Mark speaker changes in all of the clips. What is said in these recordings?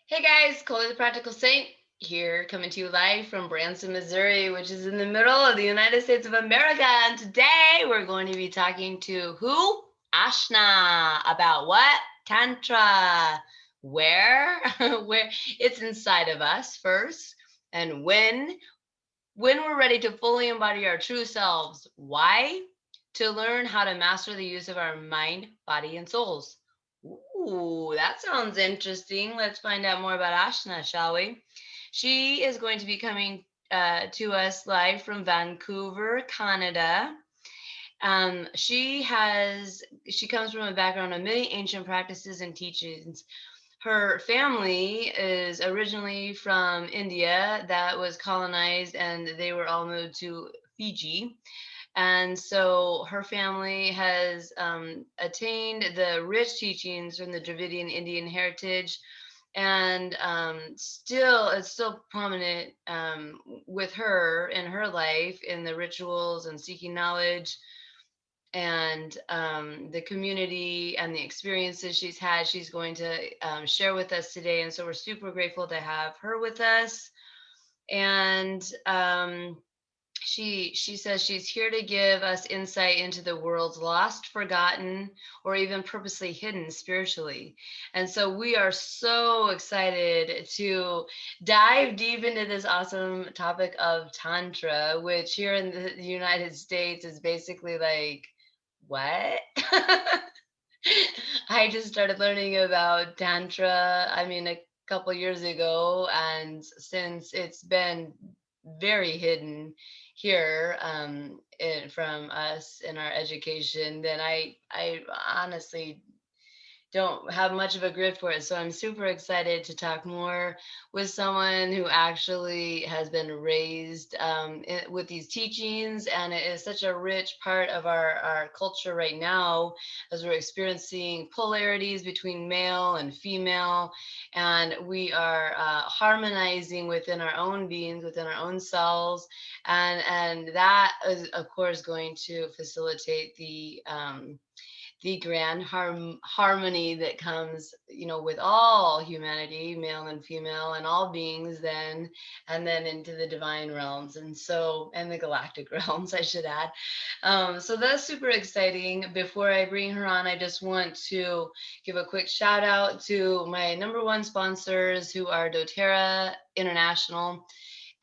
Speaker 1: Hey guys, Kolee the Practical Saint here, coming to you live from Branson, Missouri, which is in the middle of the United States of America. And today we're going to be talking to who? Ashna. About what? Tantra. Where? Where it's inside of us first. And when we're ready to fully embody our true selves. Why? To learn how to master the use of our mind, body, and souls. Ooh, that sounds interesting. Let's find out more about Ashna, shall we? She is going to be coming to us live from Vancouver, Canada. She comes from a background of many ancient practices and teachings. Her family is originally from India that was colonized, and they were all moved to Fiji. And so her family has attained the rich teachings from the Dravidian Indian heritage, and still it's still prominent with her in her life in the rituals and seeking knowledge and the community and the experiences she's had. She's going to share with us today, and so we're super grateful to have her with us. And she says she's here to give us insight into the world's lost, forgotten, or even purposely hidden spiritually. And so we are so excited to dive deep into this awesome topic of Tantra, which here in the United States is basically like, what? I just started learning about Tantra, I mean, a couple years ago. And since it's been very hidden here from us in our education, then I honestly don't have much of a grid for it. So I'm super excited to talk more with someone who actually has been raised with these teachings. And it is such a rich part of our culture right now as we're experiencing polarities between male and female. And we are harmonizing within our own beings, within our own selves. And that is, of course, going to facilitate the grand harmony that comes, with all humanity, male and female, and all beings, then, and then into the divine realms, and so, and the galactic realms, I should add. So that's super exciting. Before I bring her on, I just want to give a quick shout out to my number one sponsors, who are doTERRA International.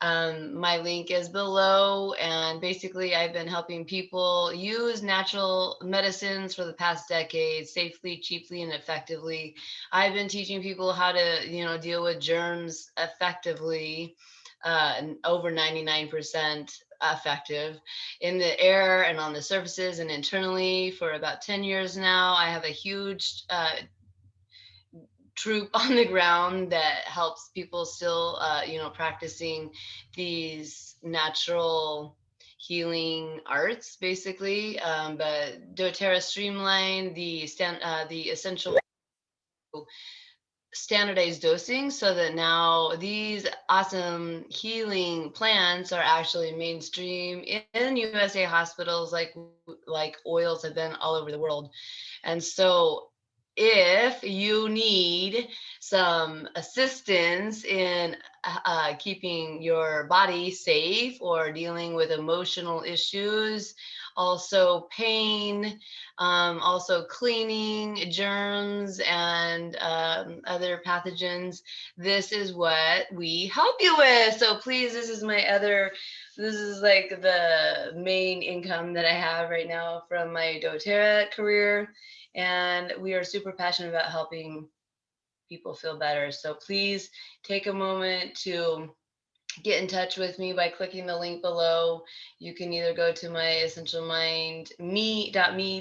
Speaker 1: My link is below, and basically, I've been helping people use natural medicines for the past decade safely, cheaply, and effectively. I've been teaching people how to, deal with germs effectively, over 99% effective in the air and on the surfaces and internally for about 10 years now. I have a huge troop on the ground that helps people still, practicing these natural healing arts, basically. But doTERRA streamlined the essential standardized dosing so that now these awesome healing plants are actually mainstream in USA hospitals, like oils have been all over the world. And so if you need some assistance in keeping your body safe or dealing with emotional issues, also pain, also cleaning germs and other pathogens, this is what we help you with. So please, this is like the main income that I have right now from my doTERRA career. And we are super passionate about helping people feel better. So please take a moment to get in touch with me by clicking the link below. You can either go to my Essential Mind me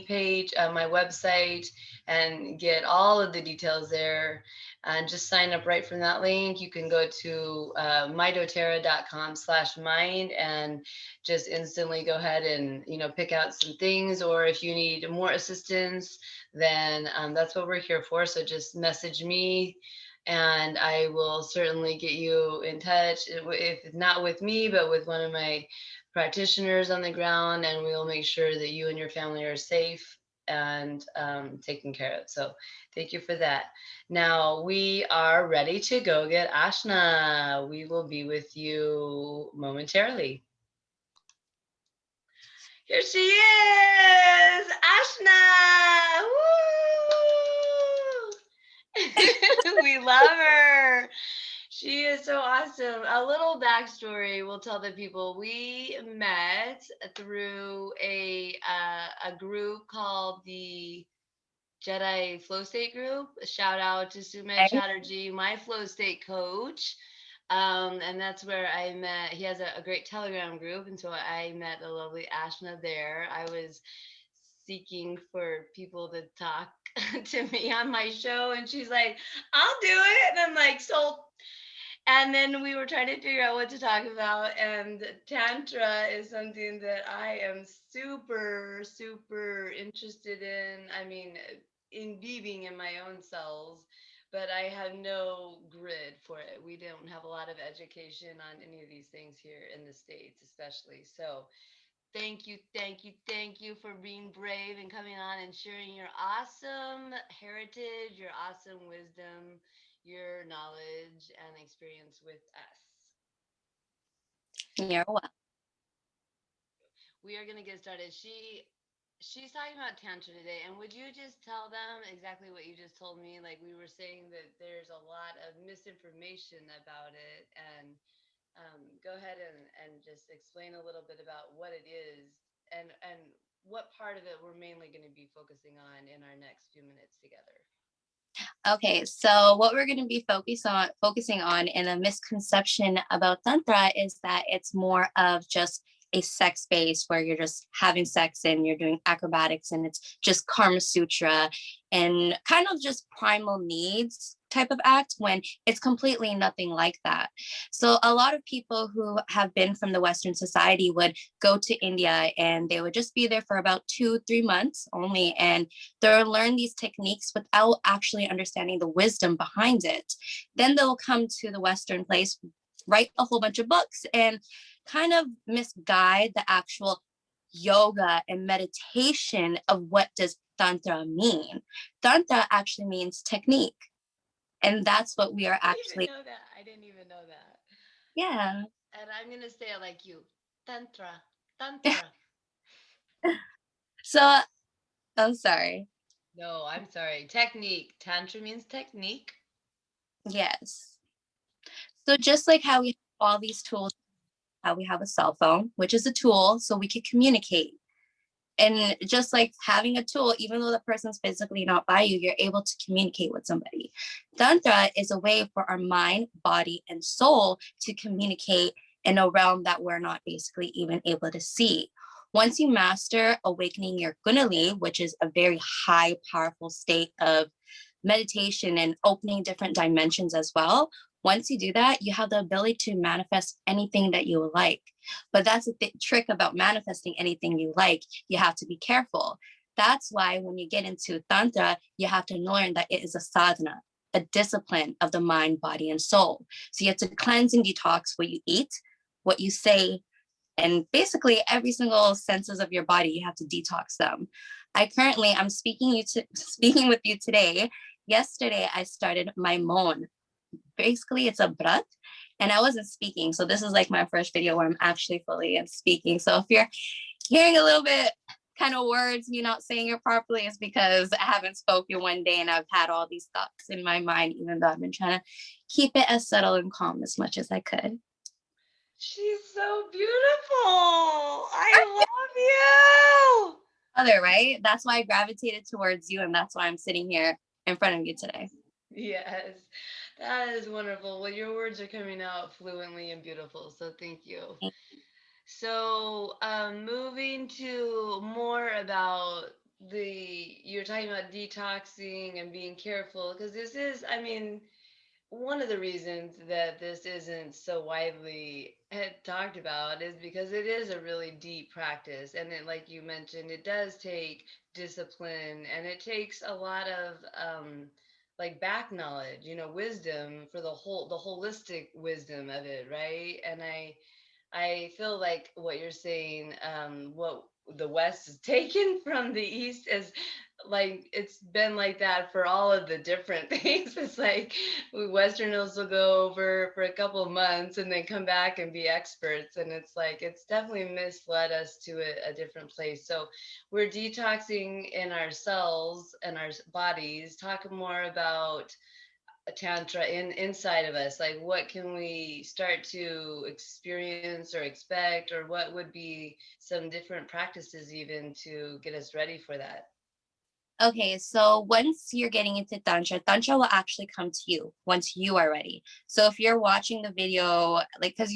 Speaker 1: page, my website, and get all of the details there. And just sign up right from that link. You can go to mydoterra.com/mind and just instantly go ahead and, pick out some things. Or if you need more assistance, then that's what we're here for. So just message me and I will certainly get you in touch, if not with me, but with one of my practitioners on the ground, and we will make sure that you and your family are safe and taken care of. So thank you for that. Now we are ready to go get Ashna. We will be with you momentarily. Here she is, Ashna. Woo! We love her. She is so awesome. A little backstory will tell the people we met through a group called the Jedi Flow State Group. Shout out to Sumit
Speaker 2: Okay.
Speaker 1: Chatterjee, my flow state coach. And that's where I met. He has a great Telegram group, and so I met the lovely Ashna there. I was seeking for people to talk to me on my show, and she's like, "I'll do it," and I'm like, "So." And then we were trying to figure out what to talk about, and Tantra is something that I am super, super interested in. I mean, in being in my own cells, but I have no grid for it. We don't have a lot of education on any of these things here in the States, especially. So, thank you, thank you, thank you for being brave and coming on and sharing your awesome heritage, your awesome wisdom, your knowledge and experience with us.
Speaker 2: You're welcome.
Speaker 1: We are going to get started. She's talking about tantra today, and would you just tell them exactly what you just told me? Like we were saying that there's a lot of misinformation about it, and go ahead and just explain a little bit about what it is and what part of it we're mainly going to be focusing on in our next few minutes together.
Speaker 2: Okay, so what we're going to be focusing on in a misconception about tantra is that it's more of just a sex space where you're just having sex and you're doing acrobatics and it's just karma sutra and kind of just primal needs type of act, when it's completely nothing like that. So a lot of people who have been from the Western society would go to India and they would just be there for about 2-3 months only, and they'll learn these techniques without actually understanding the wisdom behind it. Then they'll come to the Western place, write a whole bunch of books, and kind of misguide the actual yoga and meditation of what does tantra mean. Tantra actually means technique. And that's what we are
Speaker 1: I didn't even
Speaker 2: actually,
Speaker 1: know that. I didn't even know that.
Speaker 2: yeah.
Speaker 1: And I'm going to say it like you. Tantra. Tantra.
Speaker 2: So I'm sorry.
Speaker 1: No, I'm sorry. Technique. Tantra means technique.
Speaker 2: Yes. So just like how we have all these tools, how we have a cell phone, which is a tool so we can communicate. And just like having a tool, even though the person's physically not by you, you're able to communicate with somebody. Tantra is a way for our mind, body, and soul to communicate in a realm that we're not basically even able to see. Once you master awakening your Kundalini, which is a very high, powerful state of meditation and opening different dimensions as well, once you do that, you have the ability to manifest anything that you like. But that's the trick about manifesting anything you like. You have to be careful. That's why when you get into Tantra, you have to learn that it is a sadhana, a discipline of the mind, body, and soul. So you have to cleanse and detox what you eat, what you say, and basically every single senses of your body. You have to detox them. I'm speaking with you today. Yesterday, I started my mon. Basically, it's a brat, and I wasn't speaking. So this is like my first video where I'm actually fully speaking. So if you're hearing a little bit kind of words, me not saying it properly, is because I haven't spoken one day and I've had all these thoughts in my mind, even though I've been trying to keep it as subtle and calm as much as I could.
Speaker 1: She's so beautiful. I love you.
Speaker 2: Other, right? That's why I gravitated towards you, and that's why I'm sitting here in front of you today.
Speaker 1: Yes, that is wonderful. Well, your words are coming out fluently and beautiful, so thank you. So, moving to more about you're talking about detoxing and being careful, because this is, I mean, one of the reasons that this isn't so widely talked about is because it is a really deep practice. And then, like you mentioned, it does take discipline and it takes a lot of like back knowledge, wisdom for the holistic wisdom of it, right? And I feel like what you're saying, what the West is taken from the East is like it's been like that for all of the different things. It's like we Westerners will go over for a couple of months and then come back and be experts. And it's like it's definitely misled us to a different place. So we're detoxing in ourselves and our bodies. Talk more about a tantra inside of us, like what can we start to experience or expect, or what would be some different practices even to get us ready for that?
Speaker 2: Okay, so once you're getting into Tantra, Tantra will actually come to you once you are ready. So if you're watching the video, like, because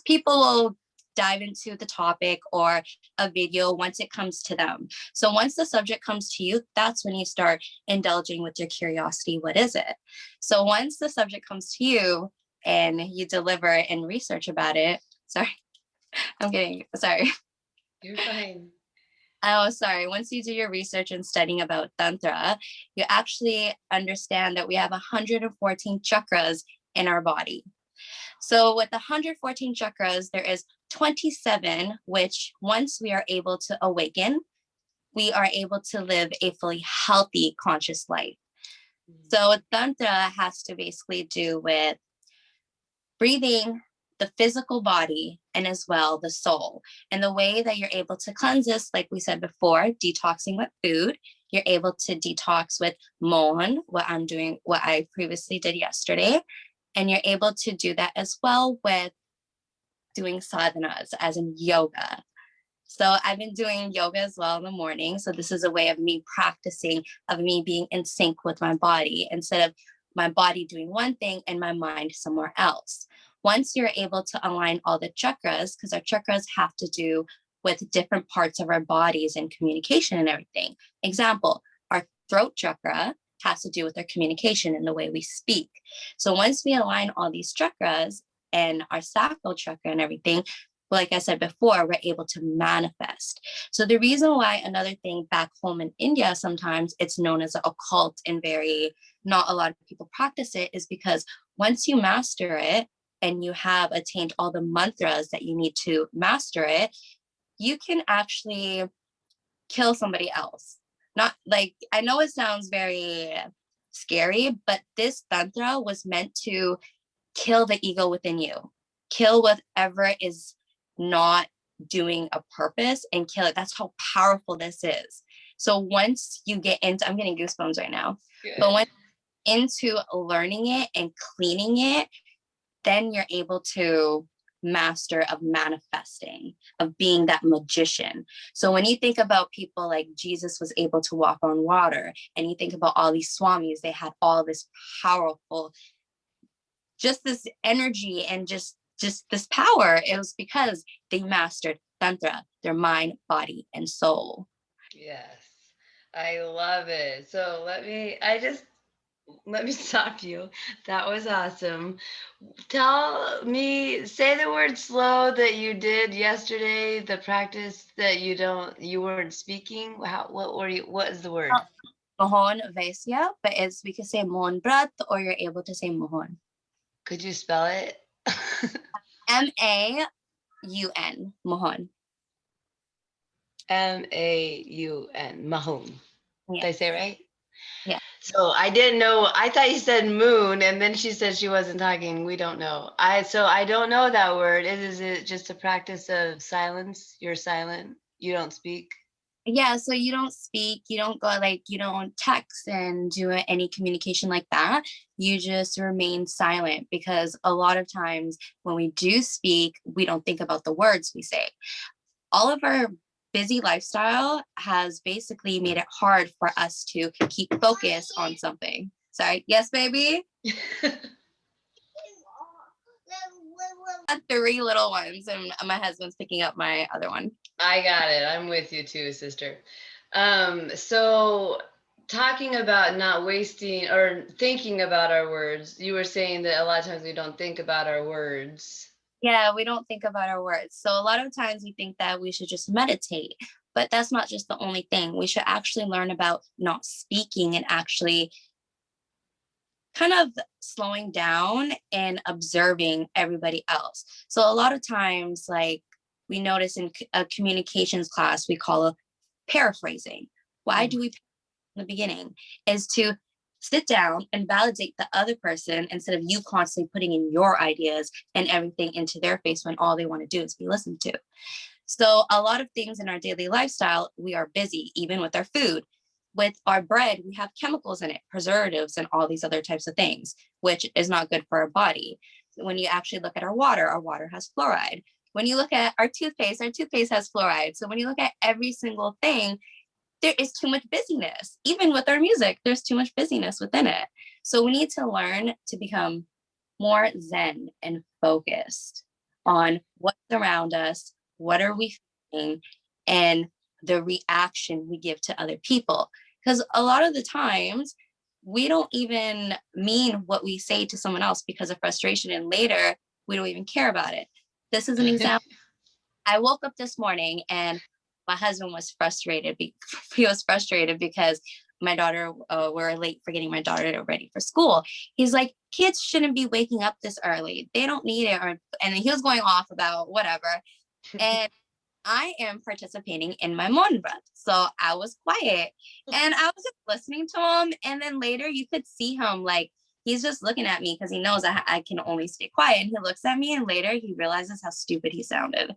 Speaker 2: people will dive into the topic or a video once it comes to them. So once the subject comes to you, that's when you start indulging with your curiosity. What is it? So once the subject comes to you and you deliver and research about it, sorry, I'm getting, sorry.
Speaker 1: You're fine.
Speaker 2: Oh, sorry. Once you do your research and studying about Tantra, you actually understand that we have 114 chakras in our body. So with the 114 chakras, there is 27, which once we are able to awaken, we are able to live a fully healthy conscious life. So Tantra has to basically do with breathing, the physical body, and as well the soul. And the way that you're able to cleanse this, like we said before, detoxing with food, you're able to detox with mon, what I'm doing, what I previously did yesterday. And you're able to do that as well with doing sadhanas, as in yoga. So I've been doing yoga as well in the morning. So this is a way of me practicing, of me being in sync with my body instead of my body doing one thing and my mind somewhere else. Once you're able to align all the chakras, because our chakras have to do with different parts of our bodies and communication and everything. Example, our throat chakra has to do with our communication and the way we speak. So once we align all these chakras and our sacral chakra and everything, like I said before, we're able to manifest. So the reason why, another thing back home in India, sometimes it's known as an occult and very, not a lot of people practice it, is because once you master it and you have attained all the mantras that you need to master it, you can actually kill somebody else. Not like, I know it sounds very scary, but this tantra was meant to kill the ego within you, kill whatever is not doing a purpose and kill it. That's how powerful this is. So once you get into, I'm getting goosebumps right now,
Speaker 1: Good.
Speaker 2: but when into learning it and cleaning it, then you're able to master of manifesting, of being that magician. So when you think about people like Jesus was able to walk on water, and you think about all these swamis, they had all this powerful, just this energy and just this power. It was because they mastered tantra, their mind, body, and soul.
Speaker 1: Yes, I love it. So let me stop you. That was awesome. Tell me, say the word slow that you did yesterday, the practice that you weren't speaking. What is the word?
Speaker 2: Mohon Vaisya, but it's, we can say Mohon Brat, or you're able to say Mohon.
Speaker 1: Could you spell it?
Speaker 2: M-A-U-N, Mohon.
Speaker 1: M-A-U-N, Mahon.
Speaker 2: Yeah.
Speaker 1: Did I say it right?
Speaker 2: Yeah.
Speaker 1: So I didn't know. I thought you said moon, and then she said she wasn't talking. We don't know. I don't know that word. Is it just a practice of silence? You're silent. You don't speak.
Speaker 2: Yeah, so you don't speak, you don't go, like, you don't text and do any communication like that. You just remain silent, because a lot of times when we do speak, we don't think about the words we say. All of our busy lifestyle has basically made it hard for us to keep focus on something. Sorry. Yes, baby? Three little ones, and my husband's picking up my other one.
Speaker 1: I got it. I'm with you too, sister. So talking about not wasting or thinking about our words, you were saying that a lot of times we don't think about our words.
Speaker 2: Yeah, we don't think about our words. So a lot of times we think that we should just meditate, but that's not just the only thing. We should actually learn about not speaking and actually kind of slowing down and observing everybody else. So a lot of times, like, we notice in a communications class, we call a paraphrasing. Why do we in the beginning is to sit down and validate the other person instead of you constantly putting in your ideas and everything into their face when all they want to do is be listened to. So a lot of things in our daily lifestyle, we are busy, even with our food. With our bread, we have chemicals in it, preservatives, and all these other types of things, which is not good for our body. When you actually look at our water has fluoride. When you look at our toothpaste has fluoride. So when you look at every single thing, there is too much busyness. Even with our music, there's too much busyness within it. So we need to learn to become more zen and focused on what's around us, what are we feeling, and the reaction we give to other people. Because a lot of the times, we don't even mean what we say to someone else because of frustration, and later we don't even care about it. This is an example. I woke up this morning and my husband was frustrated. He was frustrated because my daughter, we're late for getting my daughter ready for school. He's like, kids shouldn't be waking up this early. They don't need it. And he was going off about whatever. And I am participating in my morning breath. So I was quiet and I was just listening to him. And then later you could see him like, he's just looking at me because he knows I can only stay quiet. And he looks at me and later he realizes how stupid he sounded.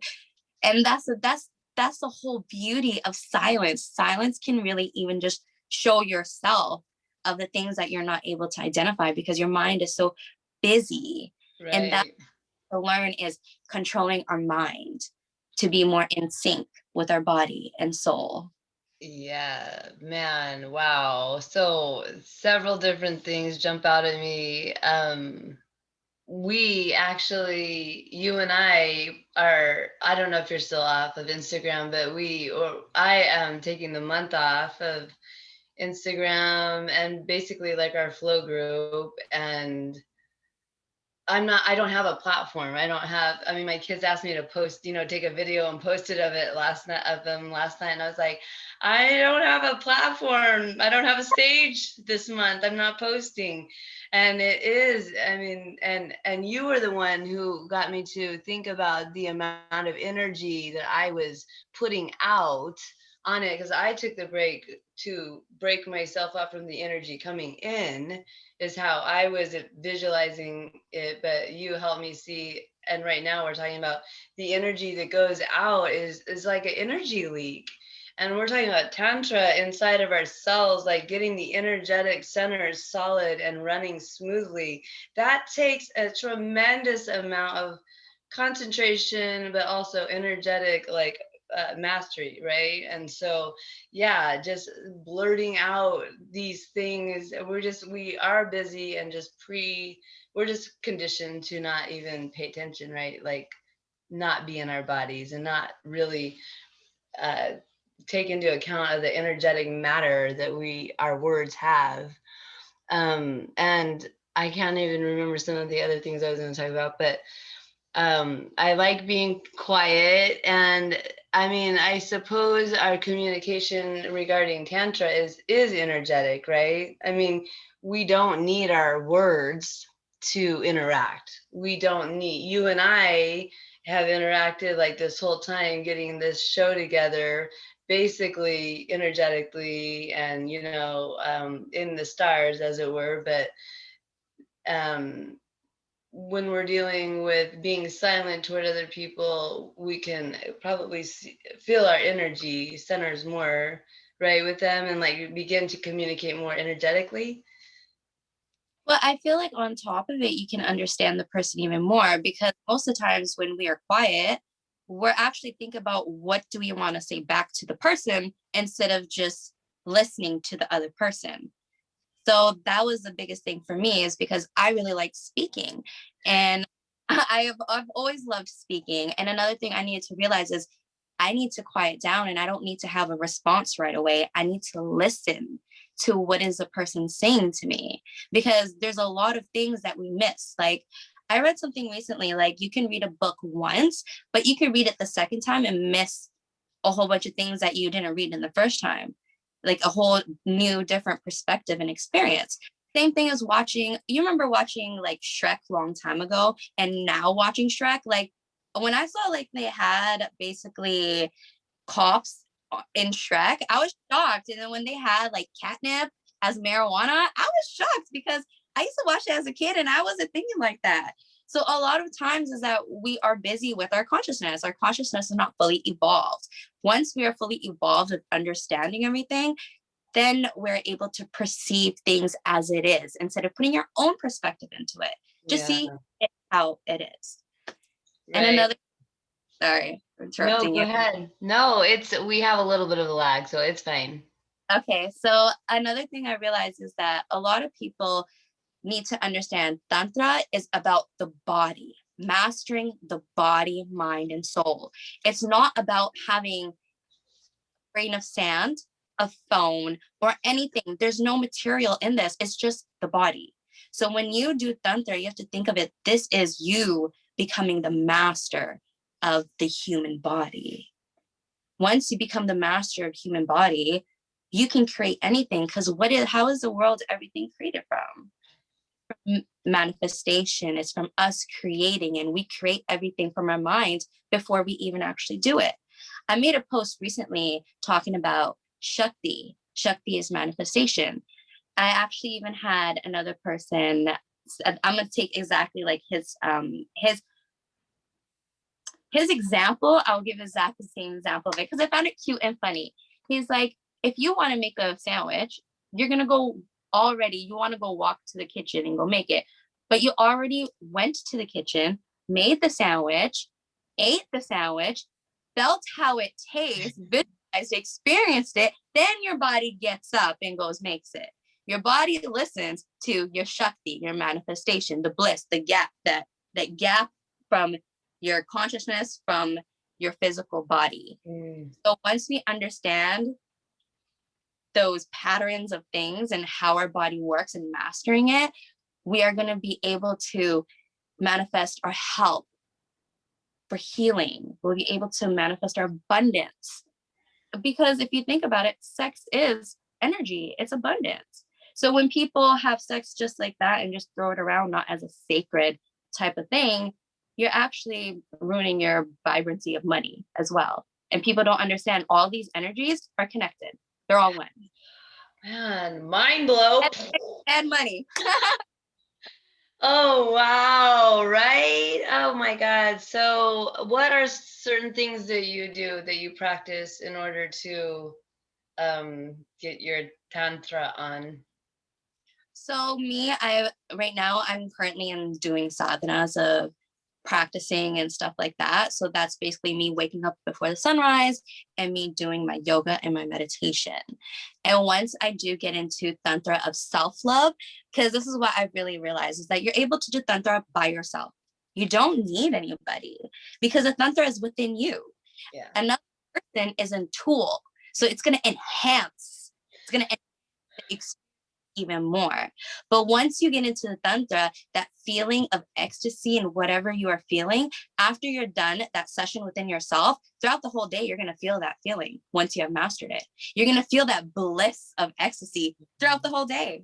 Speaker 2: And that's the whole beauty of silence. Silence can really even just show yourself of the things that you're not able to identify because your mind is so busy. Right. And that to learn is controlling our mind to be more in sync with our body and soul.
Speaker 1: Yeah, man, wow. So several different things jump out at me. We actually, you and I are, I don't know if you're still off of Instagram, but I am taking the month off of Instagram and basically like our flow group. And I don't have a platform. I mean, my kids asked me to post, take a video and post it of it last night. And I was like, I don't have a platform. I don't have a stage this month. I'm not posting. And it is, I mean, and you were the one who got me to think about the amount of energy that I was putting out on it, because I took the break to break myself up from the energy coming in, is how I was visualizing it. But you helped me see, and right now we're talking about the energy that goes out is like an energy leak. And we're talking about Tantra inside of ourselves, like getting the energetic centers solid and running smoothly. That takes a tremendous amount of concentration, but also energetic, like mastery, right? And so, yeah, just blurting out these things. We are busy and we're just conditioned to not even pay attention, right? Like not be in our bodies and not really take into account of the energetic matter that our words have. And I can't even remember some of the other things I was going to talk about, but I like being quiet. And I mean, I suppose our communication regarding Tantra is energetic, right? I mean, we don't need our words to interact. You and I have interacted like this whole time getting this show together, basically energetically and, in the stars, as it were. But when we're dealing with being silent toward other people, we can probably feel our energy centers more, right, with them, and like begin to communicate more energetically.
Speaker 2: Well, I feel like on top of it, you can understand the person even more, because most of the times when we are quiet, we're actually thinking about what do we want to say back to the person instead of just listening to the other person. So that was the biggest thing for me, is because I really like speaking and I've always loved speaking. And another thing I needed to realize is I need to quiet down and I don't need to have a response right away. I need to listen to what is the person saying to me, because there's a lot of things that we miss. Like I read something recently, like you can read a book once, but you can read it the second time and miss a whole bunch of things that you didn't read in the first time, like a whole new different perspective and experience. Same thing as watching, you remember watching like Shrek long time ago and now watching Shrek, like when I saw like they had basically cops in Shrek, I was shocked. And then when they had like catnip as marijuana, I was shocked because I used to watch it as a kid and I wasn't thinking like that. So a lot of times is that we are busy with our consciousness. Our consciousness is not fully evolved. Once we are fully evolved with understanding everything, then we're able to perceive things as it is instead of putting your own perspective into it. Just
Speaker 1: Yeah.
Speaker 2: see it how it is. And
Speaker 1: Right.
Speaker 2: another, sorry for
Speaker 1: No,
Speaker 2: interrupting
Speaker 1: go
Speaker 2: you.
Speaker 1: ahead. No, we have a little bit of a lag, so it's fine.
Speaker 2: Okay, so another thing I realized is that a lot of people need to understand Tantra is about the body, mastering the body, mind, and soul. It's not about having a grain of sand, a phone, or anything. There's no material in this. It's just the body. So when you do Tantra, you have to think of it, this is you becoming the master of the human body. Once you become the master of human body, you can create anything because how is the world everything created from? Manifestation is from us creating, and we create everything from our minds before we even actually do it. I made a post recently talking about Shakti. Shakti is manifestation. I actually even had another person, I'm going to take exactly like his example. I'll give exactly the same example of it because I found it cute and funny. He's like, if you want to make a sandwich, you're going to go you want to go walk to the kitchen and go make it. But you already went to the kitchen, made the sandwich, ate the sandwich, felt how it tastes, visualized, experienced it. Then your body gets up and goes, makes it. Your body listens to your Shakti, your manifestation, the bliss, the gap, that gap from your consciousness from your physical body. So once we understand those patterns of things and how our body works and mastering it, we are going to be able to manifest our health, for healing. We'll be able to manifest our abundance. Because if you think about it, sex is energy, it's abundance. So when people have sex just like that and just throw it around, not as a sacred type of thing, you're actually ruining your vibrancy of money as well. And people don't understand all these energies are connected. They're all one.
Speaker 1: Man, mind blow.
Speaker 2: And money.
Speaker 1: Oh, wow, right? Oh my God. So what are certain things that you do, that you practice in order to get your tantra on?
Speaker 2: So right now I'm currently doing sadhanas of practicing and stuff like that. So that's basically me waking up before the sunrise and me doing my yoga and my meditation. And once I do get into tantra of self-love, because this is what I've really realized is that you're able to do tantra by yourself. You don't need anybody because the tantra is within you.
Speaker 1: Yeah.
Speaker 2: Another person is a tool. So it's going to enhance the experience even more. But once you get into the tantra, that feeling of ecstasy and whatever you are feeling, after you're done that session within yourself, throughout the whole day, you're going to feel that feeling once you have mastered it. You're going to feel that bliss of ecstasy throughout the whole day.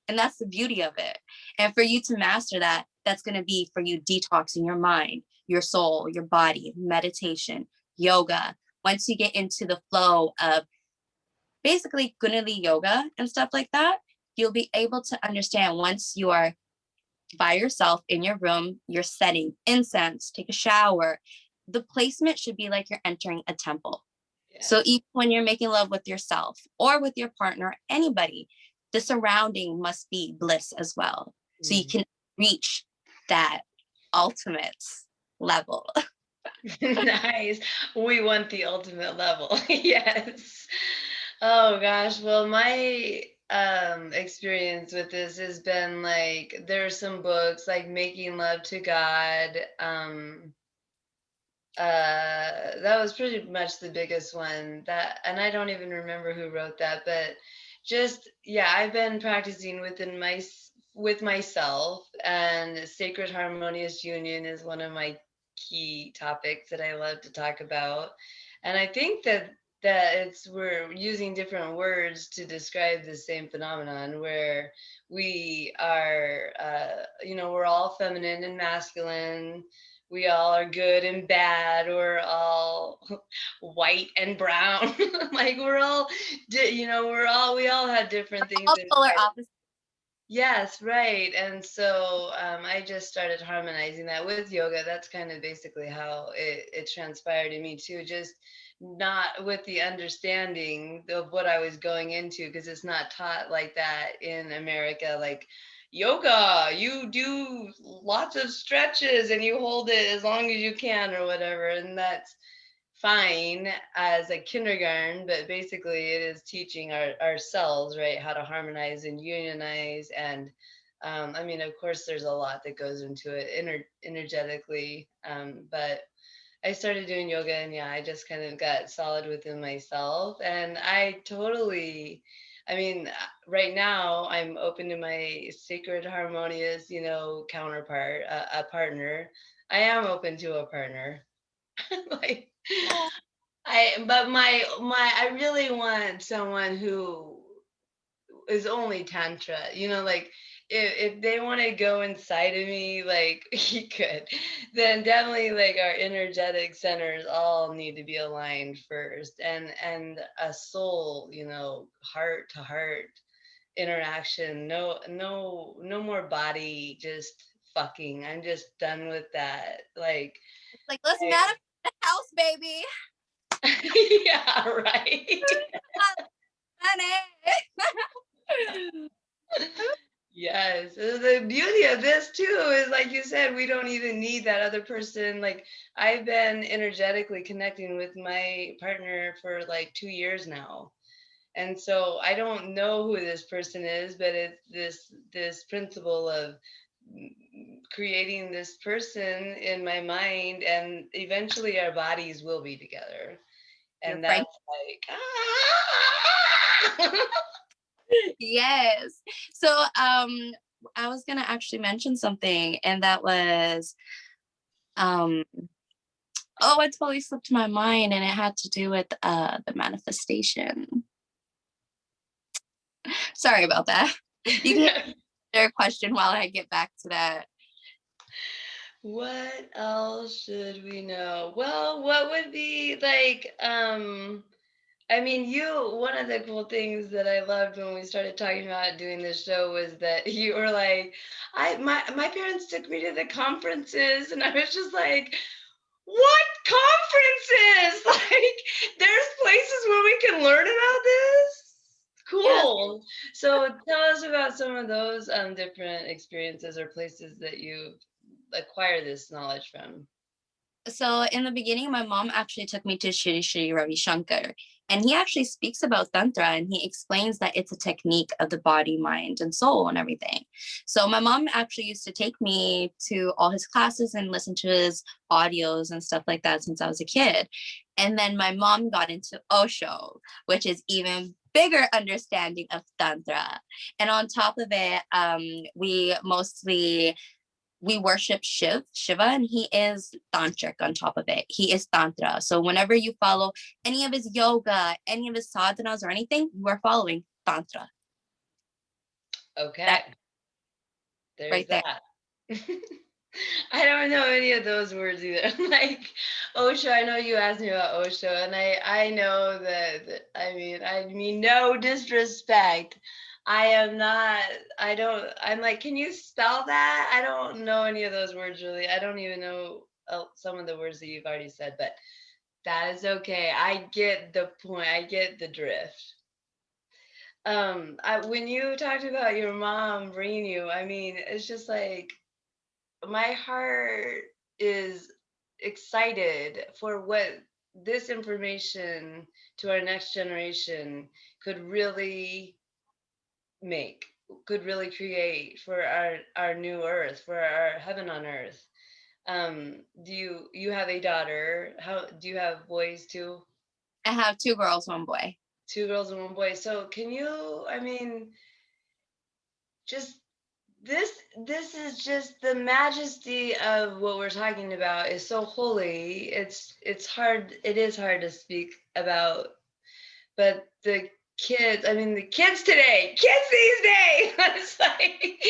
Speaker 2: And that's the beauty of it. And for you to master that, that's going to be for you detoxing your mind, your soul, your body, meditation, yoga. Once you get into the flow of basically Kundalini yoga and stuff like that, you'll be able to understand once you are by yourself in your room, you're setting incense, take a shower. The placement should be like you're entering a temple.
Speaker 1: Yeah.
Speaker 2: So even when you're making love with yourself or with your partner, anybody, the surrounding must be bliss as well. So you can reach that ultimate level.
Speaker 1: Nice. We want the ultimate level. Yes. Oh gosh. Well, my experience with this has been like, there's some books like Making Love to God. That was pretty much the biggest one, that, and I don't even remember who wrote that, but just, yeah, I've been practicing with myself, and sacred harmonious union is one of my key topics that I love to talk about. And I think that that we're using different words to describe the same phenomenon, where we are, we're all feminine and masculine. We all are good and bad. We're all white and brown. Like we're all, we all have different things
Speaker 2: All polar
Speaker 1: inside.
Speaker 2: opposites.
Speaker 1: Yes, right. And so I just started harmonizing that with yoga. That's kind of basically how it transpired in me too. Just not with the understanding of what I was going into, because it's not taught like that in America. Like yoga, you do lots of stretches and you hold it as long as you can or whatever. And that's fine as a kindergarten, but basically it is teaching ourselves, right, how to harmonize and unionize. And I mean, of course, there's a lot that goes into it energetically. But I started doing yoga, and yeah, I just kind of got solid within myself. And I mean, right now I'm open to my sacred, harmonious, counterpart, a partner. I am open to a partner. Like,
Speaker 2: Oh,
Speaker 1: but I really want someone who is only tantra, like if they want to go inside of me, like he could, then definitely like our energetic centers all need to be aligned first, and a soul, heart to heart interaction. No more body just fucking. I'm just done with that. Like
Speaker 2: it's like, let's
Speaker 1: I,
Speaker 2: manifest the house, baby.
Speaker 1: yeah, right.
Speaker 2: Honey.
Speaker 1: Yes. The beauty of this too is, like you said, we don't even need that other person. Like I've been energetically connecting with my partner for like 2 years now. And so I don't know who this person is, but it's this principle of creating this person in my mind, and eventually our bodies will be together.
Speaker 2: You're
Speaker 1: And
Speaker 2: right.
Speaker 1: that's like
Speaker 2: Yes. So I was gonna actually mention something, and that was um oh, it totally slipped my mind, and it had to do with the manifestation. Sorry about that. You can answer a question while I get back to that.
Speaker 1: What else should we know? Well, what would be like, I mean, one of the cool things that I loved when we started talking about doing this show was that you were like, my parents took me to the conferences, and I was just like, what conferences? Like, there's places where we can learn about this?
Speaker 2: Yes.
Speaker 1: Cool. So tell us about some of those different experiences or places that you acquire this knowledge from.
Speaker 2: So in the beginning, my mom actually took me to Shri Shri Ravi Shankar, and he actually speaks about Tantra, and he explains that it's a technique of the body, mind, and soul and everything. So my mom actually used to take me to all his classes and listen to his audios and stuff like that since I was a kid. And then my mom got into Osho, which is even bigger understanding of Tantra. And on top of it, we worship Shiva, and he is tantric on top of it. He is Tantra. So whenever you follow any of his yoga, any of his sadhanas or anything, you are following Tantra.
Speaker 1: Okay,
Speaker 2: That
Speaker 1: there's
Speaker 2: right there.
Speaker 1: that. I don't know any of those words either. Like Osho, I know you asked me about Osho, and I know that I mean no disrespect. I am not I don't I'm like, can you spell that? I don't know any of those words really. I don't even know some of the words that you've already said, but that is okay. I get the point. I get the drift. When you talked about your mom bringing you, I mean, it's just like my heart is excited for what this information to our next generation could really make, could really create for our new earth, for our heaven on earth. Do you have a daughter? How do you have boys too?
Speaker 2: I have two girls, one boy.
Speaker 1: Two girls and one boy. So can you, I mean, just this is just the majesty of what we're talking about is so holy. It is hard to speak about but the kids, I mean, the kids today, kids these days, it's like,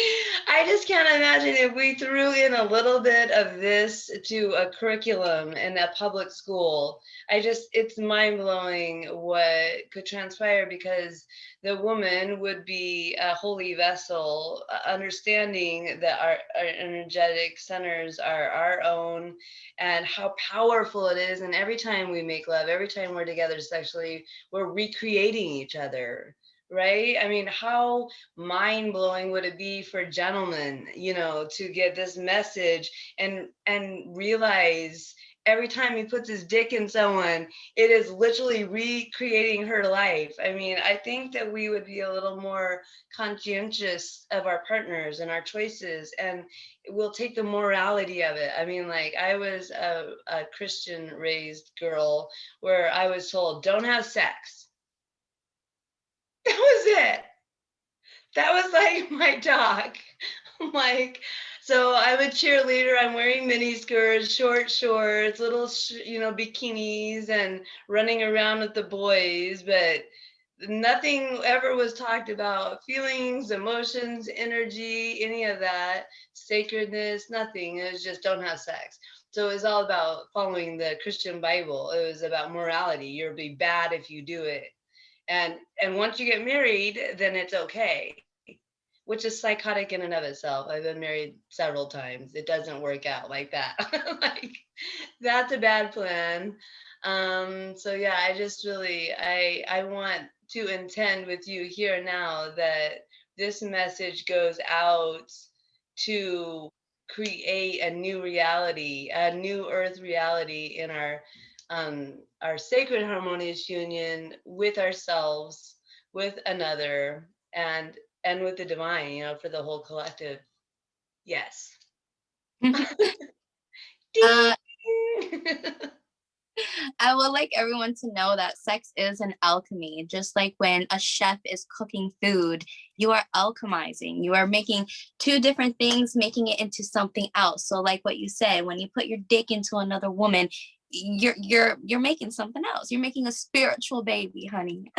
Speaker 1: I just can't imagine if we threw in a little bit of this to a curriculum in a public school. It's mind blowing what could transpire, because the woman would be a holy vessel, understanding that our energetic centers are our own, and how powerful it is. And every time we make love, every time we're together sexually, we're recreating each other, right? I mean, how mind blowing would it be for gentlemen, to get this message and realize every time he puts his dick in someone, it is literally recreating her life. I mean, I think that we would be a little more conscientious of our partners and our choices, and we'll take the morality of it. I mean, like, I was a Christian raised girl where I was told, don't have sex. That was it. That was like my talk. I'm like, so I'm a cheerleader. I'm wearing mini skirts, short shorts, little, bikinis, and running around with the boys. But nothing ever was talked about feelings, emotions, energy, any of that, sacredness, nothing. It was just don't have sex. So it was all about following the Christian Bible. It was about morality. You'll be bad if you do it. And once you get married, then it's okay, which is psychotic in and of itself. I've been married several times. It doesn't work out like that. Like, that's a bad plan. So yeah, I just really, I want to intend with you here now that this message goes out to create a new reality, a new earth reality in our sacred harmonious union with ourselves, with another, and with the divine, for the whole collective. Yes.
Speaker 2: uh,
Speaker 1: Ding!
Speaker 2: I would like everyone to know that sex is an alchemy. Just like when a chef is cooking food, you are alchemizing. You are making two different things, making it into something else. So like what you said, when you put your dick into another woman, you're making something else. You're making a spiritual baby, honey.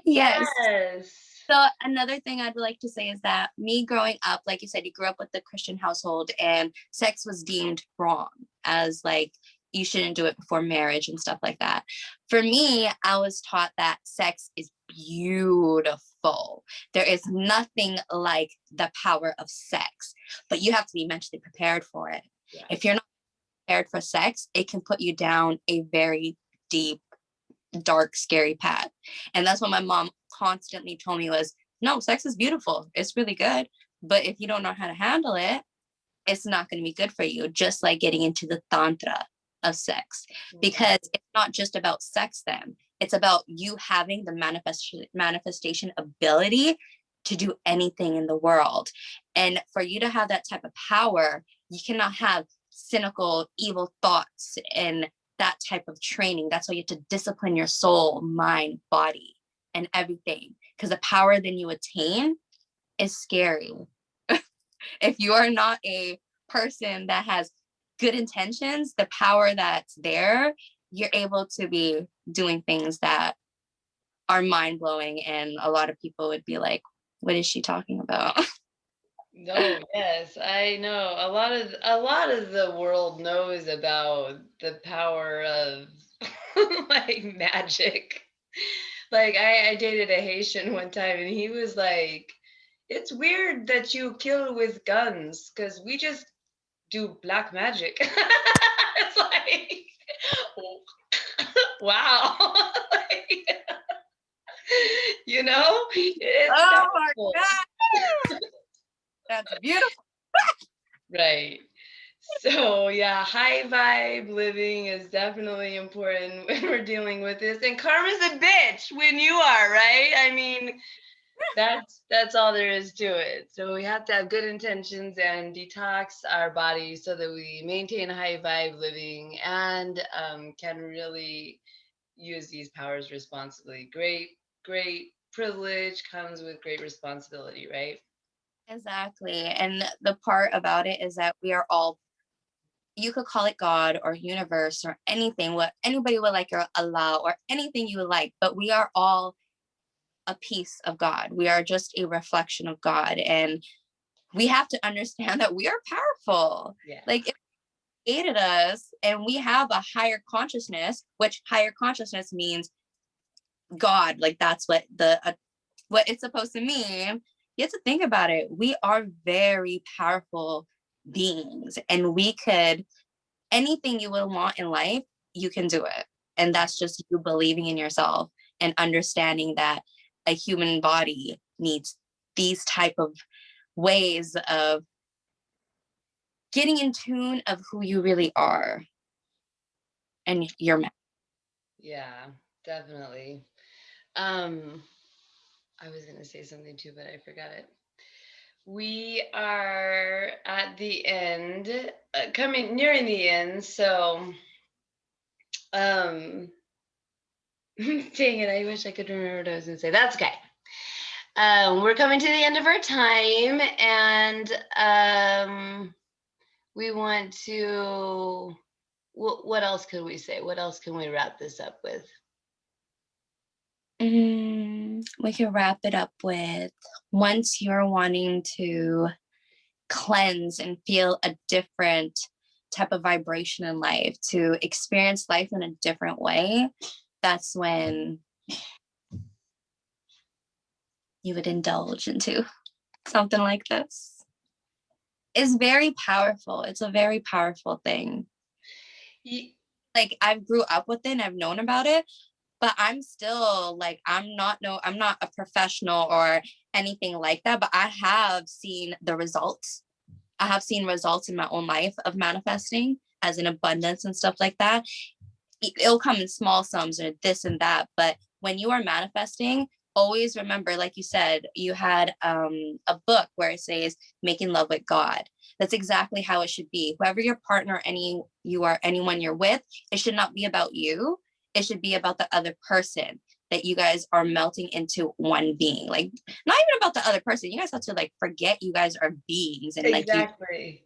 Speaker 2: Yes.
Speaker 1: Yes.
Speaker 2: So another thing I'd like to say is that me growing up, like you said, you grew up with the Christian household and sex was deemed wrong, as like you shouldn't do it before marriage and stuff like that. For me, I was taught that sex is beautiful. There is nothing like the power of sex, but you have to be mentally prepared for it.
Speaker 1: Yeah.
Speaker 2: If you're not prepared for sex, it can put you down a very deep, dark, scary path. And that's what my mom constantly told me was, no, sex is beautiful. It's really good. But if you don't know how to handle it, it's not going to be good for you. Just like getting into the tantra of sex, because it's not just about sex then. It's about you having the manifestation ability to do anything in the world. And for you to have that type of power, you cannot have cynical, evil thoughts and that type of training. That's why you have to discipline your soul, mind, body, and everything. Because the power then you attain is scary. If you are not a person that has good intentions, the power that's there, you're able to be doing things that are mind blowing. And a lot of people would be like, what is she talking about?
Speaker 1: No, yes, I know. A lot of the world knows about the power of like magic. Like, I dated a Haitian one time, and he was like, "It's weird that you kill with guns, because we just do black magic." It's like, wow. Like, it's
Speaker 2: Oh my
Speaker 1: powerful.
Speaker 2: God, that's beautiful.
Speaker 1: Right. So yeah, high vibe living is definitely important when we're dealing with this. And karma's a bitch when you are, right? I mean, that's all there is to it. So we have to have good intentions and detox our bodies so that we maintain high vibe living, and can really use these powers responsibly. Great privilege comes with great responsibility, right?
Speaker 2: Exactly. And the part about it is that we are all you could call it God or universe or anything, what anybody would like, or Allah, or anything you would like, but we are all a piece of God. We are just a reflection of God. And we have to understand that we are powerful.
Speaker 1: Yeah.
Speaker 2: Like, it created us and we have a higher consciousness, which higher consciousness means God. Like, that's what what it's supposed to mean. You have to think about it. We are very powerful beings, and we could, anything you would want in life, you can do it. And that's just you believing in yourself and understanding that a human body needs these type of ways of getting in tune of who you really are and your
Speaker 1: Yeah, definitely. I was going to say something too, but I forgot it. We are at the end, nearing the end. So, um, dang it, I wish I could remember what I was going to say. That's okay. We're coming to the end of our time, and we want to. What else could we say? What else can we wrap this up with?
Speaker 2: We can wrap it up with, once you're wanting to cleanse and feel a different type of vibration in life, to experience life in a different way, that's when you would indulge into something like this. It's very powerful. It's a very powerful thing. Like, I grew up with it and I've known about it, but I'm still like, I'm not a professional or anything like that, but I have seen the results. I have seen results in my own life of manifesting, as in abundance and stuff like that. It'll come in small sums or this and that, but when you are manifesting, always remember, like you said, you had a book where it says making love with God. That's exactly how it should be. Whoever your partner, anyone you're with, it should not be about you. It should be about the other person, that you guys are melting into one being. Like, not even about the other person. You guys have to like forget you guys are beings, and like, you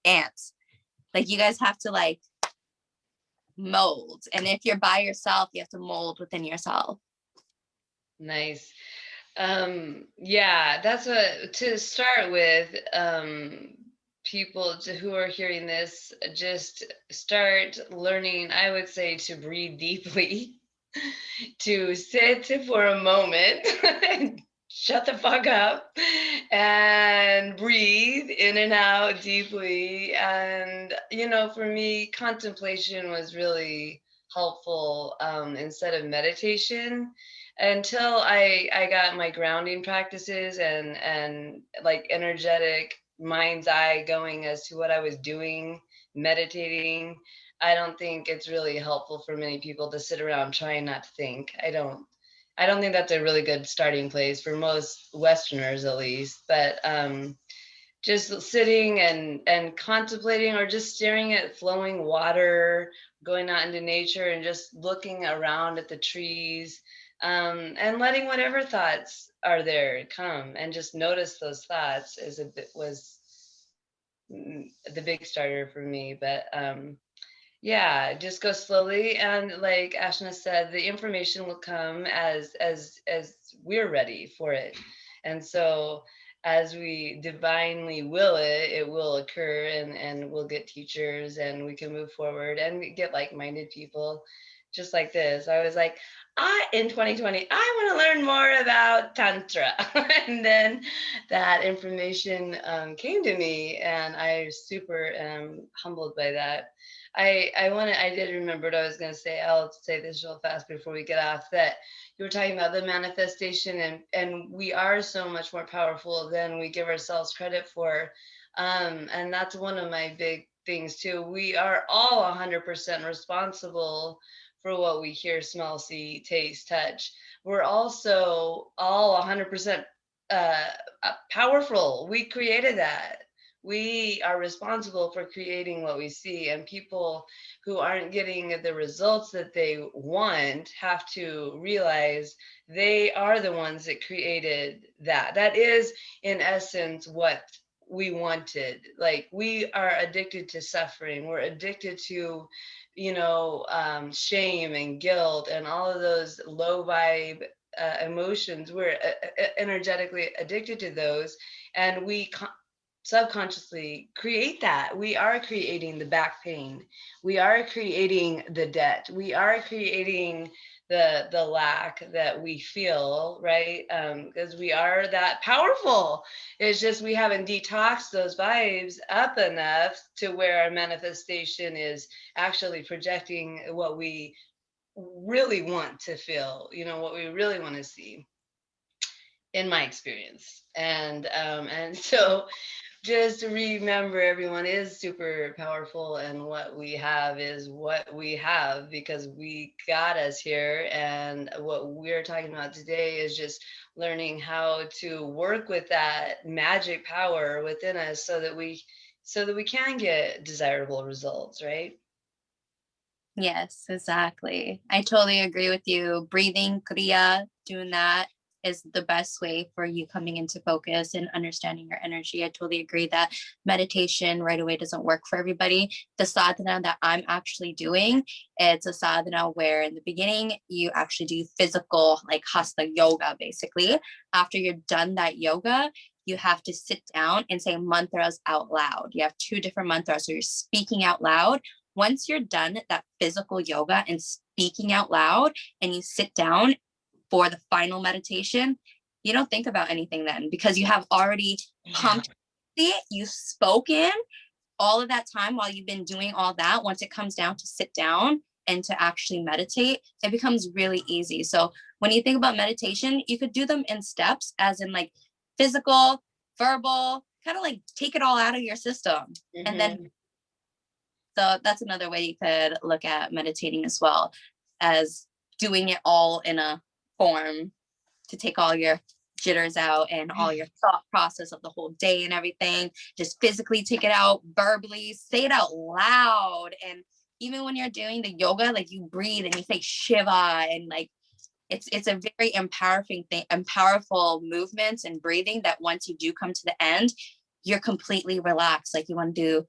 Speaker 2: ants. Like, you guys have to like mold. And if you're by yourself, you have to mold within yourself.
Speaker 1: Nice. Yeah, that's what to start with. People who are hearing this, just start learning, I would say, to breathe deeply, to sit for a moment, shut the fuck up, and breathe in and out deeply. And, for me, contemplation was really helpful, instead of meditation, until I got my grounding practices and like energetic mind's eye going as to what I was doing, meditating. I don't think it's really helpful for many people to sit around trying not to think. I don't think that's a really good starting place for most Westerners, at least. But just sitting and contemplating, or just staring at flowing water, going out into nature and just looking around at the trees, and letting whatever thoughts are there come, and just notice those thoughts was the big starter for me. But yeah, just go slowly, and like Ashna said, the information will come as we're ready for it. And so as we divinely will it, it will occur, and we'll get teachers, and we can move forward and get like-minded people just like this. I was like, in 2020, I want to learn more about Tantra. And then that information came to me, and I super am humbled by that. I did remember what I was going to say. I'll say this real fast before we get off, that you were talking about the manifestation, and we are so much more powerful than we give ourselves credit for. And that's one of my big things too. We are all 100% responsible for what we hear, smell, see, taste, touch. We're also all 100% powerful. We created that. We are responsible for creating what we see, and people who aren't getting the results that they want have to realize they are the ones that created that. That is, in essence, what we wanted. Like, we are addicted to suffering. We're addicted to, shame and guilt and all of those low vibe emotions. We're energetically addicted to those, and we subconsciously create that. We are creating the back pain. We are creating the debt. We are creating the lack that we feel, right? Because we are that powerful. It's just we haven't detoxed those vibes up enough to where our manifestation is actually projecting what we really want to feel, what we really want to see, in my experience. And so just remember, everyone is super powerful, and what we have is what we have because we got us here. And what we're talking about today is just learning how to work with that magic power within us so that we can get desirable results, right?
Speaker 2: Yes, exactly. I totally agree with you. Breathing, kriya, doing that is the best way for you coming into focus and understanding your energy. I totally agree that meditation right away doesn't work for everybody. The sadhana that I'm actually doing, it's a sadhana where in the beginning you actually do physical, like hasta yoga, basically. After you're done that yoga, you have to sit down and say mantras out loud. You have two different mantras. So you're speaking out loud. Once you're done that physical yoga and speaking out loud and you sit down for the final meditation, you don't think about anything then because you have already pumped it, you've spoken all of that time while you've been doing all that. Once it comes down to sit down and to actually meditate, it becomes really easy. So when you think about meditation, you could do them in steps, as in like physical, verbal, kind of like take it all out of your system. And then so that's another way you could look at meditating as well, as doing it all in a form to take all your jitters out and all your thought process of the whole day and everything. Just physically take it out, verbally say it out loud. And even when you're doing the yoga, like you breathe and you say Shiva, and like it's a very empowering thing and powerful movements and breathing that once you do come to the end, you're completely relaxed. Like you want to do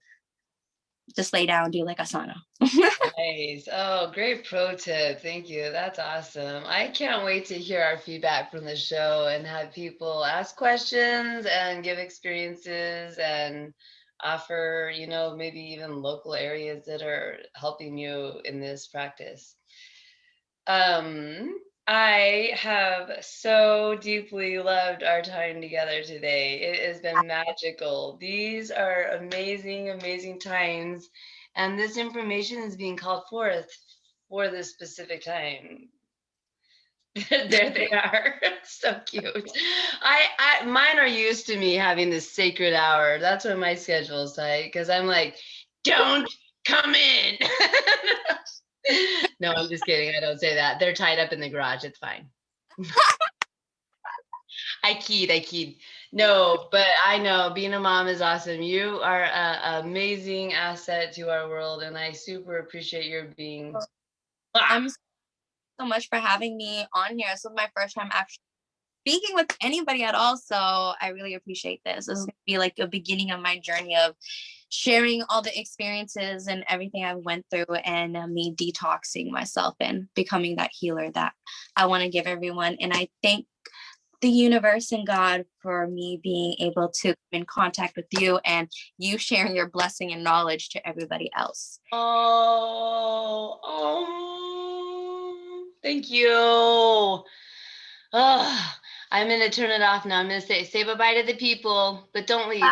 Speaker 2: just lay down, do like asana.
Speaker 1: Nice. Oh, great pro tip. Thank you. That's awesome. I can't wait to hear our feedback from the show and have people ask questions and give experiences and offer, maybe even local areas that are helping you in this practice. Um, I have so deeply loved our time together today. It has been magical. These are amazing, amazing times, and this information is being called forth for this specific time. There they are. So cute. Mine are used to me having this sacred hour. That's what my schedule is like, because I'm like, don't come in. No, I'm just kidding. I don't say that. They're tied up in the garage. It's fine. I keyed. No, but I know being a mom is awesome. You are an amazing asset to our world, and I super appreciate your being.
Speaker 2: I'm so much for having me on here. This is my first time actually speaking with anybody at all. So I really appreciate this. This is going to be like a beginning of my journey of sharing all the experiences and everything I went through, and me detoxing myself and becoming that healer that I want to give everyone. And I thank the universe and God for me being able to come in contact with you and you sharing your blessing and knowledge to everybody else.
Speaker 1: Thank you. Oh, I'm going to turn it off now. I'm going to say bye-bye to the people, but don't leave.